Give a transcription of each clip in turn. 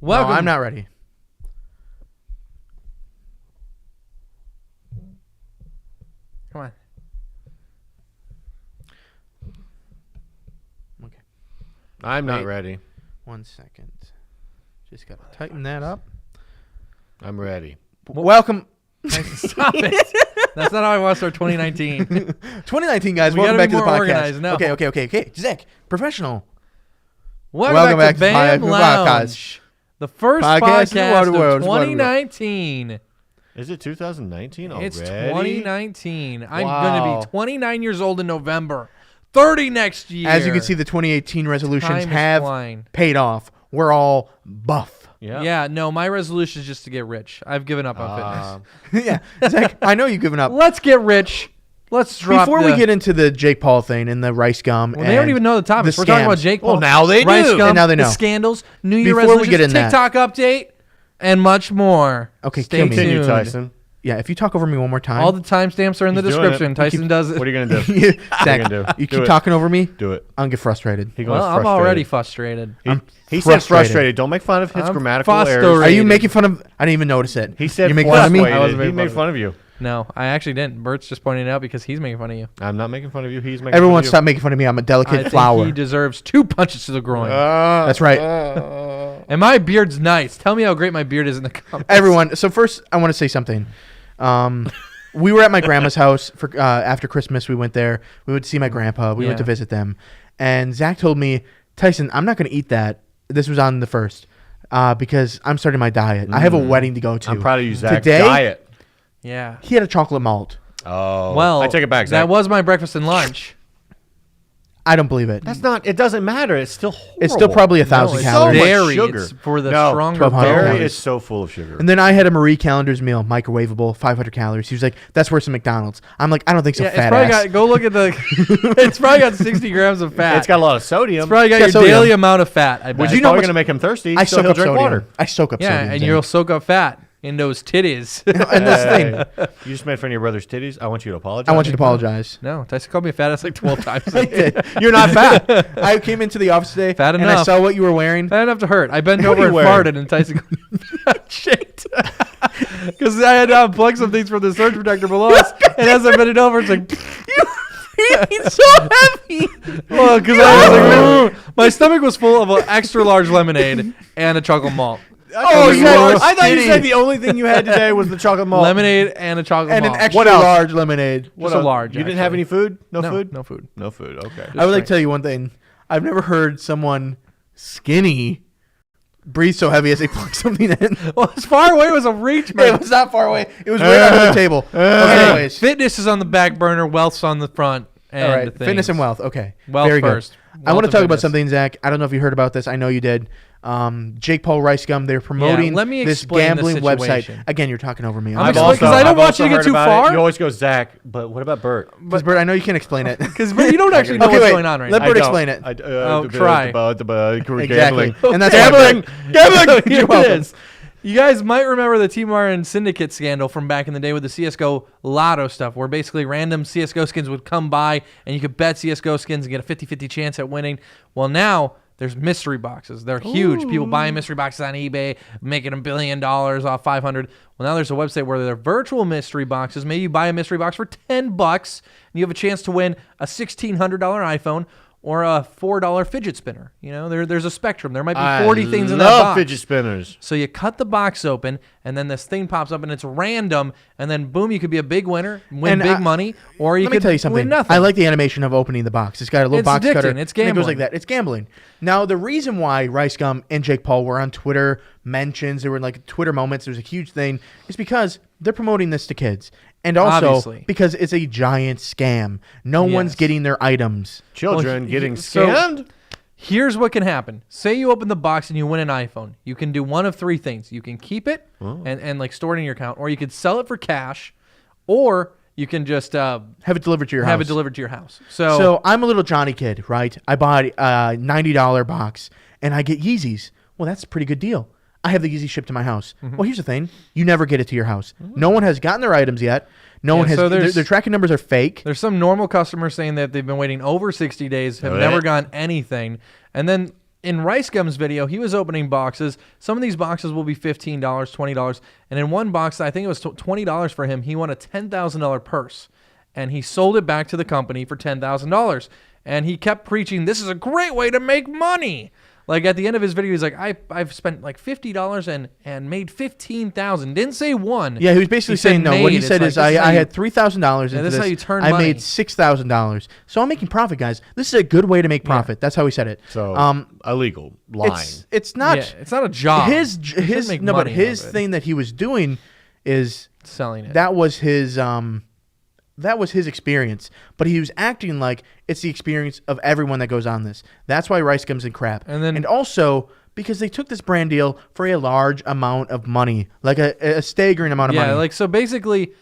Welcome. No, I'm not ready. Come on. Okay. I'm not Wait. ready. 1 second. Just got to tighten that up. I'm ready. Welcome. Stop it. That's not how I want to start 2019. 2019, guys. We Welcome gotta back be to the more podcast. organized, no. Okay. Zach, professional. Welcome back to BAHMLounge, BAHMLounge, the first Podcast podcast in the world, of 2019. Is it 2019 already? It's 2019. I'm Wow. going to be 29 years old in November. 30 next year. As you can see, the 2018 resolutions Time is have flying. paid off. We're all buff. Yeah, no, my resolution is just to get rich. I've given up on fitness. Yeah, Zach, I know you've given up. Let's get rich. Let's drop Before we get into the Jake Paul thing and the RiceGum, Well, they don't even know the topics. We're talking about Jake Paul. Well, now they do. RiceGum, And now they know. the scandals, New Year Before we resolutions, get in that- TikTok update, and much more. Okay, Stay kill me. Continue, tuned. Tyson. Yeah, if you talk over me one more time. All the timestamps are in the He's doing description. it. Tyson does it. What are you going to do? you, What are you Zach, gonna do? you Do keep it. talking over me, Do it. I'll get frustrated. He goes Well, I'm frustrated. already frustrated. He said frustrated. frustrated. Don't make fun of his I'm grammatical frustrated. errors. Are you making fun of? I didn't even notice it. He said You're making fun of me. frustrated. I wasn't He making made fun fun of you. No, I actually didn't. Bert's just pointing it out because he's making fun of you. I'm not making fun of you. He's making Everyone fun stop making fun of me. I'm a I delicate think flower. he deserves 2 punches to the groin. of you. That's right. And my beard's nice. Tell me how great my beard is in the comments. Everyone. So first, I want to say something. We were at my grandma's house for after Christmas. We went there. We went to see my grandpa. We went to Yeah. visit them. And Zach told me, Tyson, I'm not going to eat that. This was on the first because I'm starting my diet. I have a wedding to go to. I'm proud of you, Zach. Today, Diet. Yeah. he had a chocolate malt. Oh. Well, I take it back, Zach. That was my breakfast and lunch. I don't believe it. That's not. It doesn't matter. It's still horrible. It's still probably 1,000 it's calories. So much dairy. sugar. It's for the No, stronger 1,200 Dairy calories. is so full of sugar. And then I had a Marie Callender's meal, microwavable, 500 calories. He was like, "That's worse than McDonald's." I'm like, "I don't think so, Yeah, it's fat probably ass." got. Go look at the. It's probably got 60 grams of fat. It's got a lot of sodium. It's probably got Yeah, your sodium. daily amount of fat. I bet. Which you is know probably what's- going to make him thirsty. I so soak he'll up drink sodium. water. I soak up yeah, sodium. and Zach. you'll soak up fat in those titties. And that's the thing. You just made fun of your brother's titties. I want you to apologize. I want you to apologize. No, Tyson called me a fat ass like 12 times. You're not fat. I came into the office today Fat and I enough. saw what you were wearing. Fat enough to hurt. I bent What are over you and wearing? farted, and Tyson called me fat shit. Because I had to unplug some things from the surge protector below us, and as I bent it over, it's like. It's so heavy. Well, because I was like, "Ugh." My stomach was full of an extra large lemonade and a chocolate malt. Oh, you you had- are I thought you skinny. said the only thing you had today was the chocolate malt. Lemonade and a chocolate And an malt. extra What else? large lemonade. Just a large. You didn't have actually. any food? No, food? No food. No food. Okay. I would like straight. to tell you one thing. I've never heard someone skinny breathe so heavy as they plug something in. Well, as far away was a reach, man. It was not far away. It was right under the table. Anyways. Fitness is on the back burner. Wealth's on the front. And All the right. things. Fitness and wealth. Okay. Wealth Very first. good. I want to Wealth talk and about fitness. something, Zach. I don't know if you heard about this. I know you did. Jake Paul RiceGum. They're promoting let me this explain the gambling website. situation. Again, you're talking over me. I'm I'm I've sorry. explain- 'cause I don't want you to get heard too about far. it. You always go, Zach, but what about Bert? Because Bert, I know you can't explain it. Because you don't actually know Okay, what's wait. going on right Let now. Bert I don't. explain it. Try. Exactly. Gambling. And that's Gambling. Gambling. Here You're it welcome. is. You guys might remember the T-Mar and Syndicate scandal from back in the day with the CSGO Lotto stuff, where basically random CSGO skins would come by and you could bet CSGO skins and get a 50-50 chance at winning. Well, now there's mystery boxes. They're huge. People buying mystery boxes on eBay, making $1 billion off 500. Well, now there's a website where they're virtual mystery boxes. Maybe you buy a mystery box for $10 and you have a chance to win a $1,600 iPhone or a $4 fidget spinner. You know, there's a spectrum. There might be 40 things in that love box. fidget spinners. So you cut the box open, and then this thing pops up, and it's random, and then boom, you could be a big winner, win And big money, or you Let me could tell you win something. nothing. I like the animation of opening the box. It's got a little It's box addicting. cutter. It's and it goes gambling. like that. It's gambling. Now, the reason why RiceGum and Jake Paul were on Twitter mentions, there were like Twitter moments, there was a huge thing, is because they're promoting this to kids. And also Obviously. because it's a giant scam. No one's Yes. getting their items. Children Well, getting so- scammed. Here's what can happen. Say you open the box and you win an iPhone. You can do one of three things. You can keep it and like store it in your account, or you could sell it for cash, or you can just Have it delivered to your have house. it delivered to your house. So, So I'm a little Johnny kid, right? I bought a $90 box and I get Yeezys. Well, that's a pretty good deal. I have the Yeezy shipped to my house. Well, here's the thing. You never get it to your house. No one has gotten their items yet. No one has. so Their, there's- their tracking numbers are fake. there's some normal customers saying that they've been waiting over 60 days, have Right. never gotten anything. And then in RiceGum's video, he was opening boxes. Some of these boxes will be $15, $20. And in one box, I think it was $20 for him, he won a $10,000 purse. And he sold it back to the company for $10,000. And he kept preaching, this is a great way to make money. Like at the end of his video, he's like, I've spent like $50 and made $15,000. Didn't say one. Yeah, he was basically saying no. What he said is, I had $3,000 into this. This is how you turn I money. made $6,000. So I'm making profit, guys. This is a good way to make profit. That's how he said it. So illegal lying. It's not. Yeah, it's not a job. His no, but his thing. thing that he was doing is Selling it. that was his experience, but he was acting like it's the experience of everyone that goes on this. That's why RiceGum's in crap. And also because they took this brand deal for a large amount of money, like a staggering amount of money. Yeah, like so basically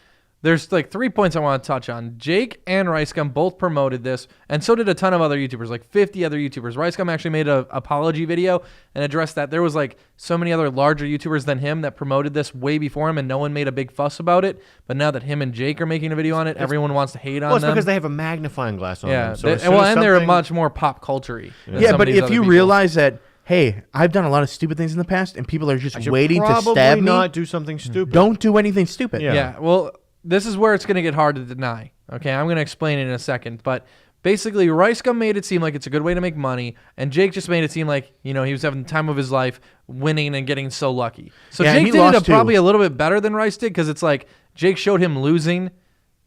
there's like 3 points I want to touch on. Jake and RiceGum both promoted this, and so did a ton of other YouTubers, like 50 other YouTubers. RiceGum actually made an apology video and addressed that. There was like so many other larger YouTubers than him that promoted this way before him, and no one made a big fuss about it. But now that him and Jake are making a video on it, everyone wants to hate on them. Well, it's because they have a magnifying glass on them. So and they're much more pop culture-y. Yeah, but if you realize that, hey, I've done a lot of stupid things in the past, and people are just waiting to stab me. Not do something stupid. Don't do anything stupid. Yeah, well, this is where it's going to get hard to deny. Okay, I'm going to explain it in a second. But basically, RiceGum made it seem like it's a good way to make money, and Jake just made it seem like, he was having the time of his life, winning and getting so lucky. So Yeah, Jake did it probably a little bit better than Rice did, because it's like Jake showed him losing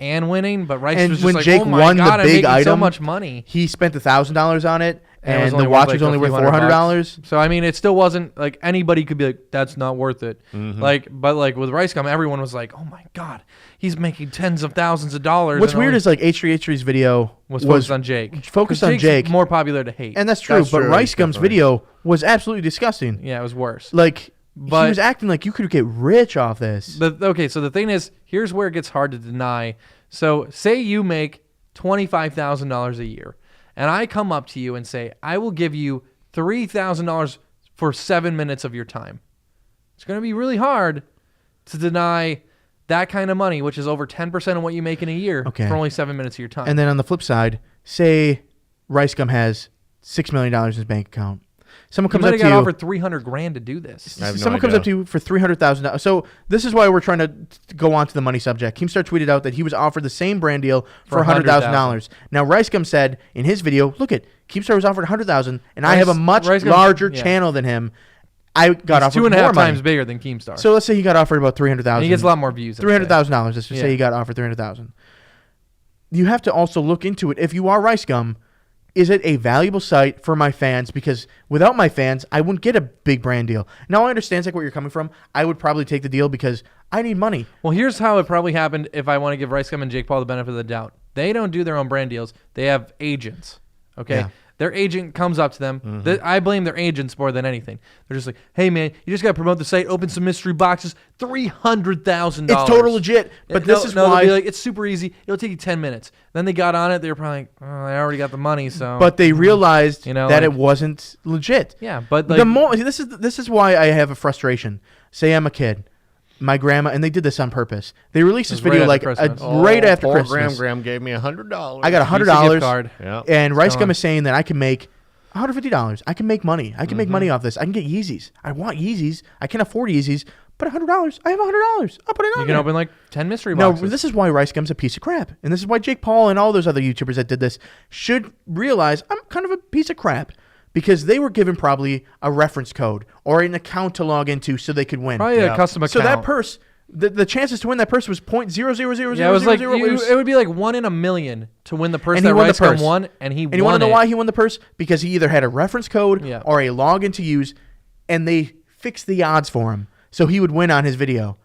and winning, but Rice was just when like, Jake oh my won God, the big I'm making so item, much money. He spent $1,000 on it, and only the watch worth, was like, only a worth few $400. $400. So I mean, it still wasn't like anybody could be like, that's not worth it. But like with RiceGum, everyone was like, oh my God, he's making tens of thousands of dollars. What's weird is like H3H3's video was focused on Jake. Focused on Jake's Jake. more popular to hate. And that's true, but RiceGum's video was absolutely disgusting. Yeah, it was worse. Like, he was acting like you could get rich off this. Okay, so the thing is, here's where it gets hard to deny. So say you make $25,000 a year, and I come up to you and say, I will give you $3,000 for 7 minutes of your time. It's going to be really hard to deny that kind of money, which is over 10% of what you make in a year for only 7 minutes of your time. And then on the flip side, say RiceGum has $6 million in his bank account. Someone comes up to you. got offered $300,000 to do this. Someone comes up to you for $300,000. So this is why we're trying to go on to the money subject. Keemstar tweeted out that he was offered the same brand deal for $100,000. Now RiceGum said in his video, "Look at Keemstar was offered $100,000, and I have a much larger channel than him. I got offered 2.5 times bigger than Keemstar. So let's say he got offered about $300,000. He gets a lot more views. $300,000. Let's just say he got offered $300,000. You have to also look into it. If you are RiceGum, is it a valuable site for my fans? Because without my fans, I wouldn't get a big brand deal. Now, I understand like where you're coming from. I would probably take the deal because I need money. Well, here's how it probably happened if I want to give RiceGum and Jake Paul the benefit of the doubt. They don't do their own brand deals. They have agents, okay? Yeah. Their agent comes up to them. I blame their agents more than anything. They're just like, hey, man, you just got to promote the site, open some mystery boxes, $300,000. It's total legit. But this is why. They'll be like, it's super easy. It'll take you 10 minutes. Then they got on it. They were probably like, oh, I already got the money, so. But they realized that like, it wasn't legit. Yeah, but like. This is why I have a frustration. Say I'm a kid. My grandma, and they did this on purpose. They released this video right after Christmas. Graham gave me $100. I got $100, yeah. And RiceGum is saying that I can make $150. I can make money. I can make money off this. I can get Yeezys. I want Yeezys. I can't afford Yeezys, but $100. I have $100. I'll put it on. You can open like 10 mystery boxes. No, this is why RiceGum's a piece of crap, and this is why Jake Paul and all those other YouTubers that did this should realize I'm kind of a piece of crap. Because they were given probably a reference code or an account to log into so they could win. Probably a custom account. So that purse, the chances to win that purse was .0000000. Yeah, it was like it would be like 1 in a million to win the purse that RiceGum won, and he won. And you want to know why he won the purse? Because he either had a reference code or a login to use, and they fixed the odds for him so he would win on his video.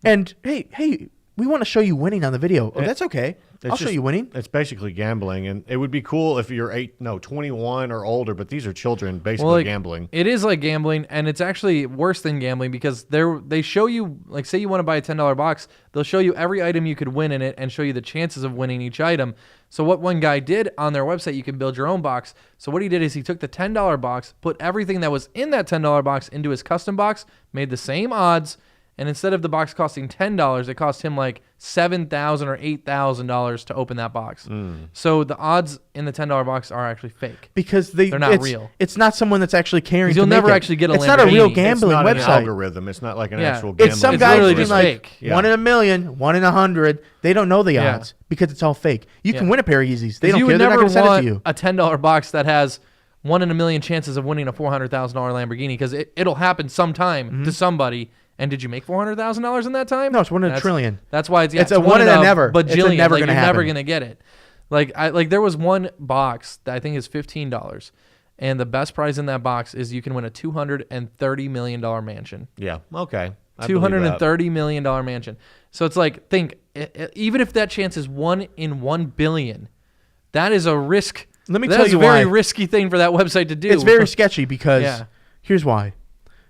And hey, we want to show you winning on the video. Oh, that's okay. I'll show you winning. It's basically gambling, and it would be cool if you're 21 or older, but these are children basically gambling. It is like gambling, and it's actually worse than gambling because they show you, like, say you want to buy a $10 box, they'll show you every item you could win in it and show you the chances of winning each item. So what one guy did on their website, you can build your own box. So what he did is he took the $10 box, put everything that was in that $10 box into his custom box, made the same odds, and instead of the box costing $10, it cost him like $7,000 or $8,000 to open that box. So the odds in the $10 box are actually fake because they're not real. It's not someone that's actually caring. You'll to never make it. actually get a It's not a real Lamborghini. gambling It's not website. an algorithm. It's not like an actual It's gambling. some It's guy literally being just like fake. Yeah. 1 in a million, 1 in 100. They don't know the odds because it's all fake. You can win a pair of Yeezys. They don't you care. would They're not never going to send it want to you. a $10 box that has 1 in a million chances of winning a $400,000 Lamborghini because it'll happen sometime to somebody. And did you make $400,000 in that time? No, it's 1 in a trillion. That's why it's It's a 1 in a never. Bajillion. It's a never like, gonna you're never happen. gonna get it. Like there was one box that I think is $15, and the best prize in that box is you can win a $230 million mansion. Yeah. Okay. I believe that. $230 million mansion. So it's like, think, even if that chance is 1 in 1 billion, that is a risk. Let me that tell is you a very why. risky thing for that website to do. It's very sketchy because Yeah. here's why.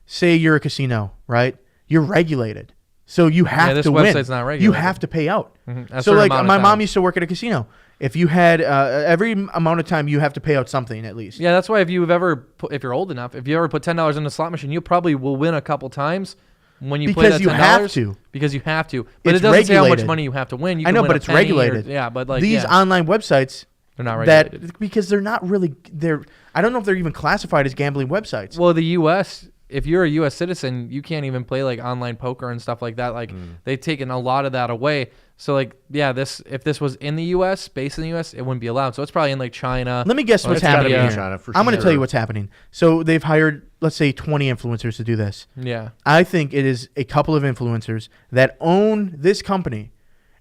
Say you're a casino, right? You're regulated. So you have this to win. website's not You regulated. have to pay out. A So certain like amount of my mom time. used to work at a casino. If you had every amount of time, you have to pay out something at least. Yeah, that's why if you've ever, if you're old enough, if you ever put $10 in a slot machine, you probably will win a couple times when you play Because that $10. you have to. Because you have to. But It's it doesn't say how much regulated. money you have to win. You I can know, win but a it's penny regulated. yeah, but like these online websites they're not regulated. that because they're not really I don't know if they're even classified as gambling websites. Well, the U.S., if you're a U.S. citizen, you can't even play like online poker and stuff like that. Like they've taken a lot of that away. So like, yeah, if this was in the U.S., based in the U.S., it wouldn't be allowed. So it's probably in like China. Let me guess what's It's gotta be happening in here. China for I'm going to sure. tell you what's happening. So they've hired, let's say, 20 influencers to do this. Yeah. I think it is a couple of influencers that own this company,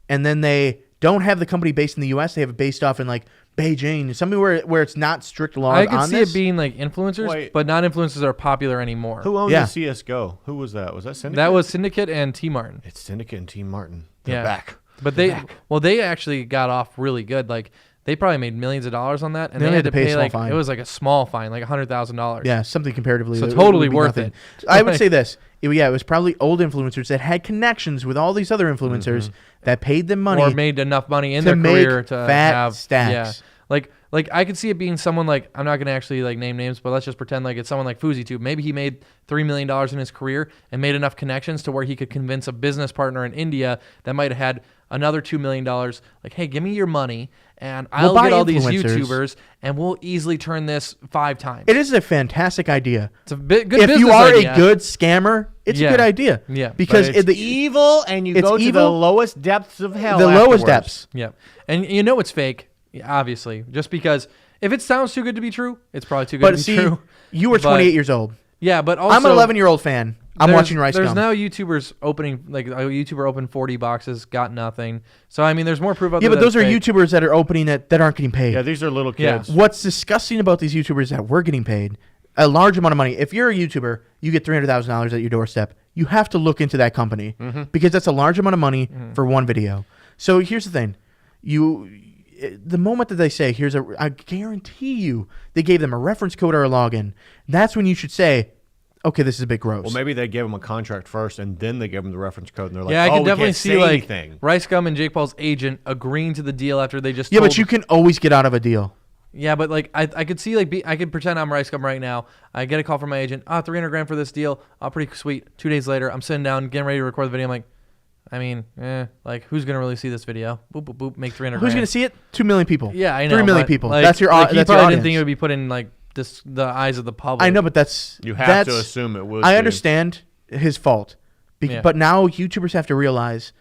and then they don't have the company based in the U.S. They have it based off in like Beijing, somewhere where it's not strict laws I could on see this. it being like influencers, Wait. but not influencers that are popular anymore. Who owns Yeah. the CS:GO? Who was that? Was that Syndicate? That was Syndicate and T Martin. It's Syndicate and Team Martin. They're Yeah. back. But they actually got off really good. Like they probably made millions of dollars on that, and They they only had had to to pay a pay small like fine. it was like a small fine, like $100,000. Yeah, something comparatively. So it totally would be worth nothing. it. I would say this. It was probably old influencers that had connections with all these other influencers that paid them money. or made enough money in to their make career to fat have stacks. Yeah, like I could see it being someone like, I'm not gonna actually like name names, but let's just pretend like it's someone like FouseyTube. Maybe he made $3 million in his career and made enough connections to where he could convince a business partner in India that might have had another $2 million. Like, hey, give me your money and I'll buy get all these influencers. YouTubers and we'll easily turn this 5 times. It is a fantastic idea. It's a good If business you are idea. a good scammer, it's Yeah. a good idea. Yeah. Because But it's the evil, and you it's go to the evil. lowest depths of hell. the lowest afterwards. depths. Yeah. And you know it's fake, obviously, just because if it sounds too good to be true, it's probably too good But to be see, true. you were But- 28 years old. Yeah, but also I'm an 11-year-old fan. I'm there's- watching RiceGum. There's now YouTubers opening, like a YouTuber opened 40 boxes, got nothing. So I mean, there's more proof out Yeah, there. but those are that it's fake. YouTubers that are opening that aren't getting paid. Yeah, these are little Yeah. kids. What's disgusting about these YouTubers that were getting paid a large amount of money. If you're a YouTuber, you get $300,000 at your doorstep. You have to look into that company because that's a large amount of money for one video. So here's the thing. The moment that they say, I guarantee you, they gave them a reference code or a login. That's when you should say, okay, this is a bit gross. Well, maybe they gave them a contract first, and then they gave them the reference code, and they're like, Yeah, I "Oh, can we definitely can't see say like anything." RiceGum and Jake Paul's agent agreeing to the deal after they just Yeah, told but you can always get out of a deal. Yeah, but like I could see like I could pretend I'm RiceGum right now. I get a call from my agent. 300 grand for this deal. Pretty sweet. 2 days later, I'm sitting down getting ready to record the video. I'm like, I mean, like who's gonna really see this video? Boop boop boop. Make 300. Who's grand. going to see it? 2 million people. Yeah, I know. 3 million but, people. Like, That's your like, he that's your probably audience. didn't think it would be put in like the eyes of the public. I know, but that's You have that's, to assume it was. I understand his fault, Yeah. but now YouTubers have to realize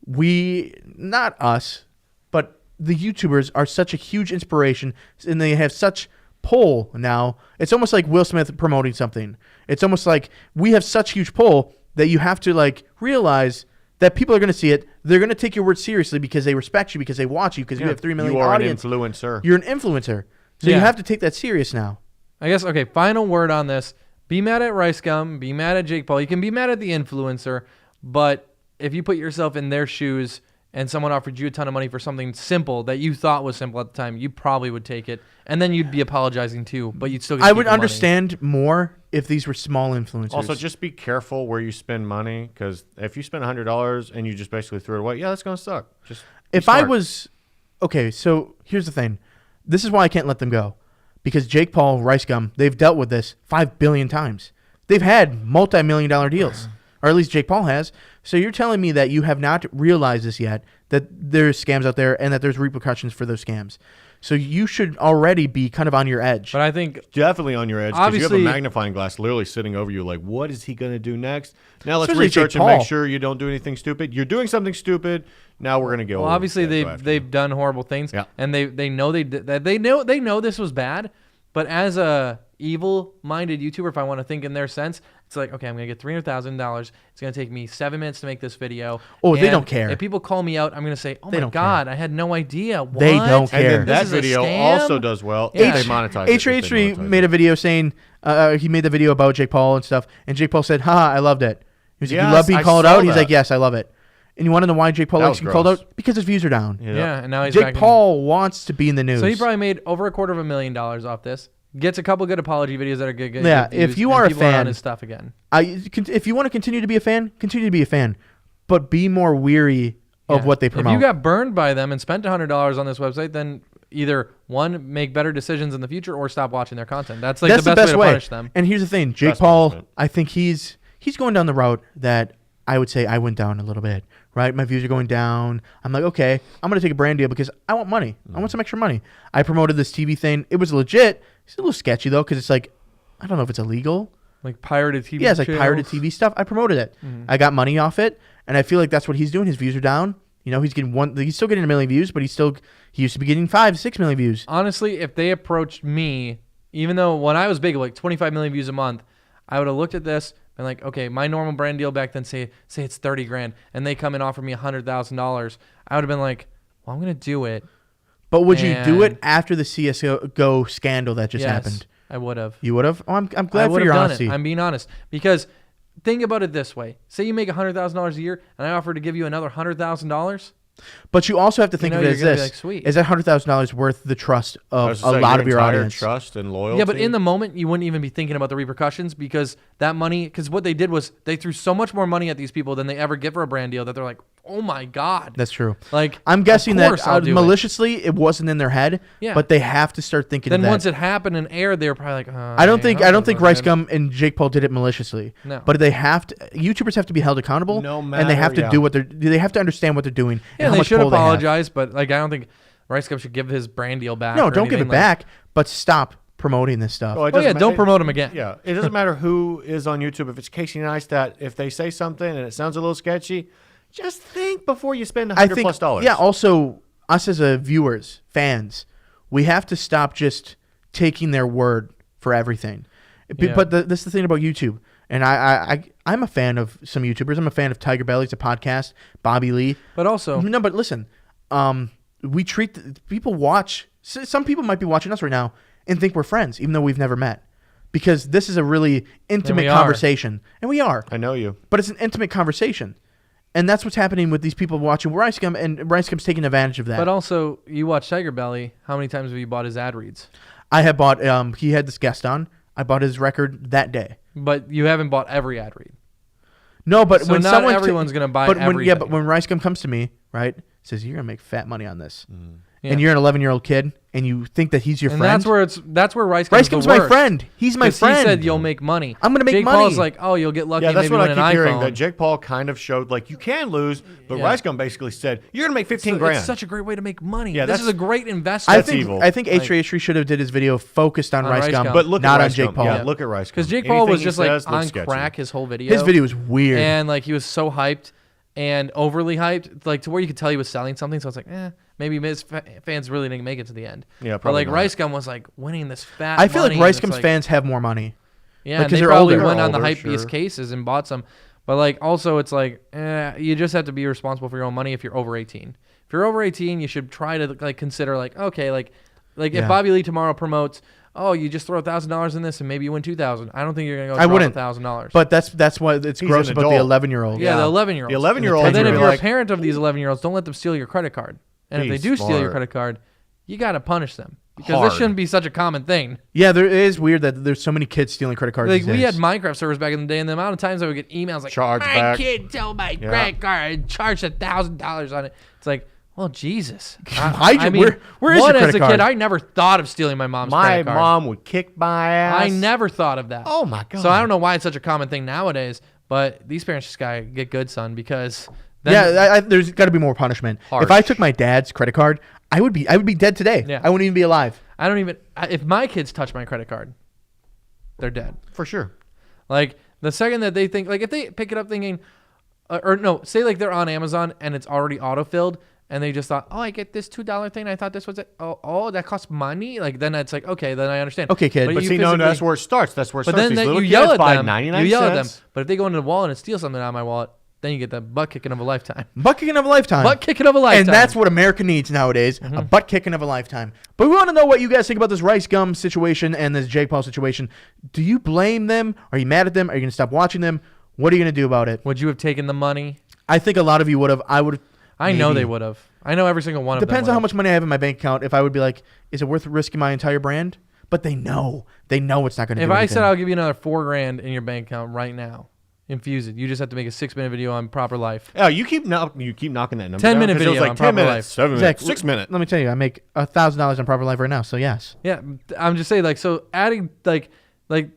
not us, but the YouTubers are such a huge inspiration, and they have such pull now. It's almost like Will Smith promoting something. It's almost like we have such huge pull that you have to like realize that people are going to see it. They're going to take your word seriously because they respect you, because they watch you, because you have 3 million You are audience. an influencer. You're an influencer, so Yeah. you have to take that serious now. I guess, okay, final word on this. Be mad at RiceGum. Be mad at Jake Paul. You can be mad at the influencer, but if you put yourself in their shoes and someone offered you a ton of money for something simple that you thought was simple at the time, you probably would take it. And then you'd be apologizing too, but you'd still get to I keep would the money. understand more if these were small influencers. Also, just be careful where you spend money, because if you spend $100 and you just basically throw it away, yeah, that's gonna suck. Just be if I smart. was okay, so here's the thing. This is why I can't let them go, because Jake Paul, RiceGum, they've dealt with this 5 billion times. They've had multi-million-dollar deals. or at least Jake Paul has. So you're telling me that you have not realized this yet, that there's scams out there and that there's repercussions for those scams. So you should already be kind of on your edge. But I think Definitely on your edge because you have a Obviously- magnifying glass literally sitting over you like, what is he going to do next? Now let's Especially research Jake and make Paul. sure you don't do anything stupid. You're doing something stupid. Now we're going to go. Well, obviously go after you. they've done horrible things, Yeah. and they know they know this was bad. But as a evil-minded YouTuber, if I want to think in their sense, it's like, okay, I'm gonna get $300,000. It's gonna take me 7 minutes to make this video. Oh, they And don't care. If people call me out, I'm gonna say, oh They my don't God, I had no idea. What? They don't care. And then This that is a video scam? also does well Yeah. if they monetize it. if they H3 monetize made it. a video saying he made the video about Jake Paul and stuff, and Jake Paul said, "Ha, I loved it." He was like, Yes, "You love being I called saw out." He's that. like, "Yes, I love it." And you want to know why Jake Paul That likes was being called gross. out? Because his views are down. Yeah, and now he's Jake back Paul wants to be in the news. So he probably made over $250,000 off this. Gets a couple good apology videos that are good. Yeah, good if views, you and are a people on fan- his stuff again. If you want to continue to be a fan, continue to be a fan, but be more weary of Yeah. what they promote. If you got burned by them and spent $100 on this website, then either one, make better decisions in the future, or stop watching their content. That's like That's the best way to punish them. And here's the thing, Jake Best Paul, punishment. I think he's going down the route that I would say I went down a little bit, right? My views are going down. I'm like, okay, I'm going to take a brand deal because I want money. I want some extra money. I promoted this TV thing. It was legit. It's a little sketchy though, because it's like, I don't know if it's illegal. Like pirated TV. Yeah, it's like channels. pirated TV stuff. I promoted it. I got money off it, and I feel like that's what he's doing. His views are down. You know, he's still getting 1 million views, but he used to be getting 5-6 million views. Honestly, if they approached me, even though when I was big, like 25 million views a month, I would have looked at this and like, okay, my normal brand deal back then, say it's 30 grand, and they come and offer me $100,000, I would have been like, well, I'm gonna do it. But would you do it And- after the CSGO scandal that just Yes, happened? I would have. You would have? Oh, I'm I glad for would your have done honesty. it. I'm being honest because think about it this way: say you make $100,000 a year, and I offer to give you another $100,000. But you also have to think know of it you're as gonna be this. like, sweet. Is that $100,000 worth the trust I of was a gonna say, lot of your entire audience? trust and loyalty. Yeah, but in the moment, you wouldn't even be thinking about the repercussions because that money. Because what they did was they threw so much more money at these people than they ever get for a brand deal that they're like, oh my God. That's true. Like, I'm guessing of that course I'll do it. maliciously it wasn't in their head, Yeah. but they have to start thinking Then of that. once it happened and aired, they were probably like, I don't think RiceGum. RiceGum and Jake Paul did it maliciously. No. But they have to. YouTubers have to be held accountable, No and they have matter- to do what they're. They have to understand what they're doing. Yeah, and how they much should pull they have. apologize, but like I don't think RiceGum should give his brand deal back. No, or don't give it anything. Like, back, but stop promoting this stuff. Oh, it Oh yeah, doesn't don't ma- promote him again. Yeah, it doesn't matter who is on YouTube. If it's Casey Neistat, if they say something and it sounds a little sketchy, just think before you spend I $100 think, plus. yeah. Also, us as viewers, fans, we have to stop just taking their word for everything. Yeah. But this is the thing about YouTube, and I'm a fan of some YouTubers. I'm a fan of Tiger Belly's a podcast, Bobby Lee. But also, No, but listen, we treat people watch. Some people might be watching us right now and think we're friends, even though we've never met, because this is a really intimate we are. conversation, and we are. I know you. But it's an intimate conversation. And that's what's happening with these people watching RiceGum, and RiceGum's taking advantage of that. but also, you watch Tiger Belly. How many times have you bought his ad reads? I have bought, he had this guest on. I bought his record that day. But you haven't bought every ad read. No, but So when not someone everyone's gonna buy but when, everything. but when RiceGum comes to me, right, says, you're going to make fat money on this. Yeah. And you're an 11-year-old kid, and you think that he's your And friend. that's where RiceGum's RiceGum's my friend. He's my friend. He said you'll make money. I'm gonna make Jake money. Paul's like, oh, you'll get lucky. Yeah, and that's maybe what I win keep an hearing. iPhone. That Jake Paul kind of showed like you can lose, but Yeah. RiceGum basically said you're gonna make 15 So grand. It's such a great way to make money. Yeah, this is that's- a great investment. I think evil. I think Like- H3 should have did his video focused on On RiceGum, RiceGum. but look not at on RiceGum. Jake Paul. Yeah, look at RiceGum. Because Jake Paul Anything was he just like says looks on sketchy. crack his whole video. His video was weird. And like he was so hyped and overly hyped, like to where you could tell he was selling something. So it's like, maybe his fans really didn't make it to the end. Yeah, but probably like not. RiceGum was like winning this fat. I feel like money, and it's RiceGum's like- fans have more money. Yeah, like, and 'cause they they're probably older. went on the Older, hypebeast sure. cases and bought some. But like also, it's like you just have to be responsible for your own money if you're over 18. If you're over 18, you should try to like consider like okay, like Yeah. if Bobby Lee tomorrow promotes, oh, you just throw $1,000 in this and maybe you win 2,000. I don't think you're gonna go. I wouldn't. $1,000. But that's why it's He's gross an about the adult. 11-year-old. yeah, the Yeah. 11-year-olds. The 11-year-olds And then would if be you're like- a parent of these 11-year-olds, don't let them steal your credit card. And if Be they do steal your smart. credit card, you got to punish them because Hard. this shouldn't be such a common thing. Yeah, there is weird that there's so many kids stealing credit cards. Like these we had days. Minecraft servers back in the day, and the amount of times I would get emails like, Charge "My back." kid stole my Yeah. credit card and charged $1,000 on it." It's like, well, Jesus. Where is your one, as credit a card? kid, I never thought of stealing my mom's My credit card. mom would kick my ass. I never thought of that. Oh my god. So I don't know why it's such a common thing nowadays, But these parents just gotta get good, son, because then there's got to be more punishment. Harsh. If I took my dad's credit card, I would be dead today. Yeah. I wouldn't even be alive. if my kids touch my credit card, they're dead. For sure. Like the second that they think, like if they pick it up thinking, or no, say like they're on Amazon and it's already autofilled and they just thought, oh, I get this $2 thing. I thought this was it. Oh, that costs money. Like then it's like, okay, then I understand. Okay, kid. But you see, no, that's where it starts. That's where it But starts. then These you little yell kids at buy them. 99 You yell at them. cents. But if they go into the wallet and steal something out of my wallet, then you get the butt kicking of a lifetime. Butt kicking of a lifetime. Butt kicking of a lifetime. And that's what America needs nowadays, a butt kicking of a lifetime. But we want to know what you guys think about this RiceGum situation and this Jake Paul situation. Do you blame them? Are you mad at them? Are you going to stop watching them? What are you going to do about it? Would you have taken the money? I think a lot of you would have. I would have. I know they would have. I know every single one of them. Depends on how much money I have in my bank account. If I would be like, is it worth risking my entire brand? But they know. They know it's not going to If do I anything. said I'll give you another $4,000 in your bank account right now, infuse it. You just have to make a 6-minute video on Proper Life. Oh, you keep knocking that number 10-minute down, 'cause it was video like on 10 Proper minutes, Life. 7 Zach, minutes, 6 minutes. Let me tell you, I make $1,000 on Proper Life right now. So yes. Yeah, I'm just saying, like, so adding like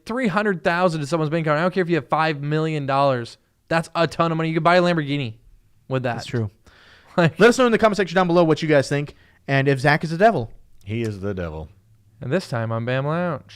$300,000 to someone's bank account. I don't care if you have $5 million. That's a ton of money. You could buy a Lamborghini with that. That's true. Like, Let us know in the comment section down below what you guys think, and if Zach is the devil. He is the devil. and this time on BAHMLounge.